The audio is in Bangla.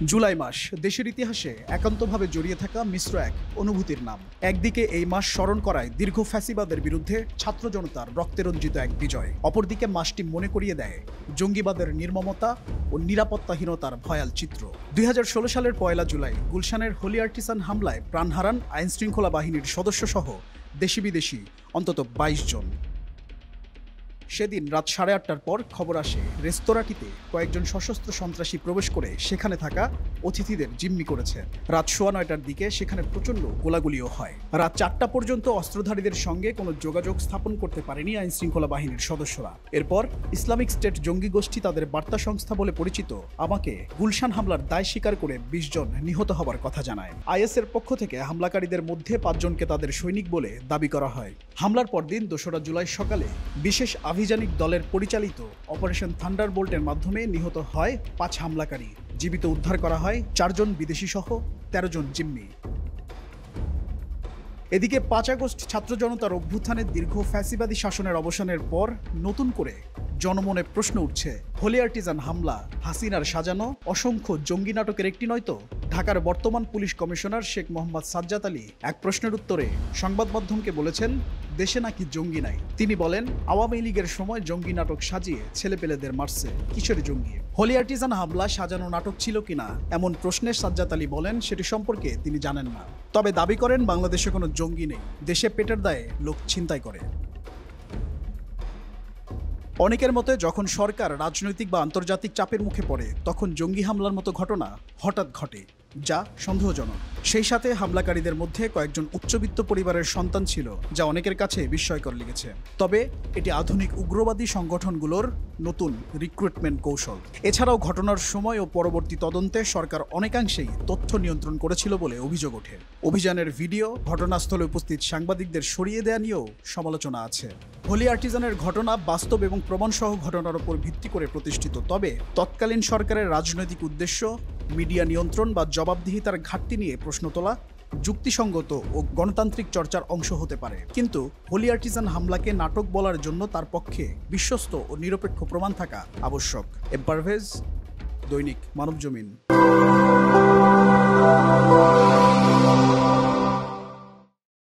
জুলাই মাস দেশের ইতিহাসে একান্তভাবে জড়িয়ে থাকা মিশ্র এক অনুভূতির নাম। একদিকে এই মাস স্মরণ করায় দীর্ঘ ফ্যাসিবাদের বিরুদ্ধে ছাত্র জনতার রক্তেরঞ্জিত এক বিজয়, অপরদিকে মাসটি মনে করিয়ে দেয় জঙ্গিবাদের নির্মমতা ও নিরাপত্তাহীনতার ভয়াল চিত্র। 2016 সালের 1 জুলাই গুলশানের হোলি আর্টিসান হামলায় প্রাণ হারান আইনশৃঙ্খলা বাহিনীর সদস্যসহ দেশি বিদেশি অন্তত 22 জন। সেদিন রাত 8:30টার পর খবর আসে রেস্তোরাঁটিতে কয়েকজন সশস্ত্র সন্ত্রাসী প্রবেশ করে সেখানে থাকা অতিথিদের জিম্মি করেছে। রাত 9:15টার দিকে সেখানে প্রচণ্ড গোলাগুলিও হয়। রাত 4টা পর্যন্ত অস্ত্রধারীদের সঙ্গে কোনো যোগাযোগ স্থাপন করতে পারেনি আইনশৃঙ্খলা বাহিনীর সদস্যরা। এরপর ইসলামিক স্টেট জঙ্গি গোষ্ঠী তাদের বার্তা সংস্থা বলে পরিচিত আমাকে গুলশান হামলার দায় স্বীকার করে 20 জন নিহত হবার কথা জানায়। আইএসের পক্ষ থেকে হামলাকারীদের মধ্যে 5 জনকে তাদের সৈনিক বলে দাবি করা হয়। হামলার পরদিন 2রা জুলাই সকালে বিশেষ আভিযানিক দলের পরিচালিত অপারেশন থান্ডারবোল্টের মাধ্যমে নিহত হয় 5 হামলাকারী। জীবিত উদ্ধার করা হয় 4 জন বিদেশি সহ 13 জন জিম্মি। এদিকে 5 আগস্ট ছাত্র জনতার অভ্যুত্থানের দীর্ঘ ফ্যাসিবাদী শাসনের অবসানের পর নতুন করে জনমনে প্রশ্ন উঠছে, হোলি আর্টিজান হামলা হাসিনার সাজানো অসংখ্য জঙ্গি নাটকের একটি নয় তো? ঢাকার বর্তমান পুলিশ কমিশনার শেখ মোহাম্মদ সাজ্জাদ আলী এক প্রশ্নের উত্তরে সংবাদ মাধ্যমকে বলেছেন, দেশে নাকি জঙ্গি নাই। তিনি বলেন, আওয়ামী লীগের সময় জঙ্গি নাটক সাজিয়ে ছেলেপেলেদের মারছে, কিসের জঙ্গি? হোলি আর্টিজান হামলা সাজানো নাটক ছিল কিনা এমন প্রশ্নে সাজ্জাদ আলী বলেন, সেটি সম্পর্কে তিনি জানেন না, তবে দাবি করেন বাংলাদেশে কোনো জঙ্গি নেই, দেশে পেটের দায়ে লোক ছিনতাই করে। অনেকের মতে যখন সরকার রাজনৈতিক বা আন্তর্জাতিক চাপের মুখে পড়ে তখন জঙ্গি হামলার মতো ঘটনা হঠাৎ ঘটে, যা সন্দেহজনক। সেই সাথে হামলাকারীদের মধ্যে কয়েকজন উচ্চবিত্ত পরিবারের সন্তান ছিল, যা অনেকের কাছে বিস্ময়কর লেগেছে। তবে এটি আধুনিক উগ্রবাদী সংগঠনগুলোর নতুন রিক্রুটমেন্ট কৌশল। এছাড়াও ঘটনার সময় ও পরবর্তী তদন্তে সরকার অনেকাংশেই তথ্য নিয়ন্ত্রণ করেছিল বলে অভিযোগ ওঠে। অভিযানের ভিডিও, ঘটনাস্থলে উপস্থিত সাংবাদিকদের সরিয়ে দেয়া নিয়েও সমালোচনা আছে। হোলি আর্টিজানের ঘটনা বাস্তব এবং প্রমাণসহ ঘটনার উপর ভিত্তি করে প্রতিষ্ঠিত, তবে তৎকালীন সরকারের রাজনৈতিক উদ্দেশ্য, মিডিয়া নিয়ন্ত্রণ বা জবাবদিহিতার ঘাটতি নিয়ে প্রশ্ন তোলা যুক্তিসঙ্গত ও গণতান্ত্রিক চর্চার অংশ হতে পারে। কিন্তু হোলি আর্টিজান হামলাকে নাটক বলার জন্য তার পক্ষে বিশ্বস্ত ও নিরপেক্ষ প্রমাণ থাকা আবশ্যক। পারভেজ, দৈনিক মানবজমিন।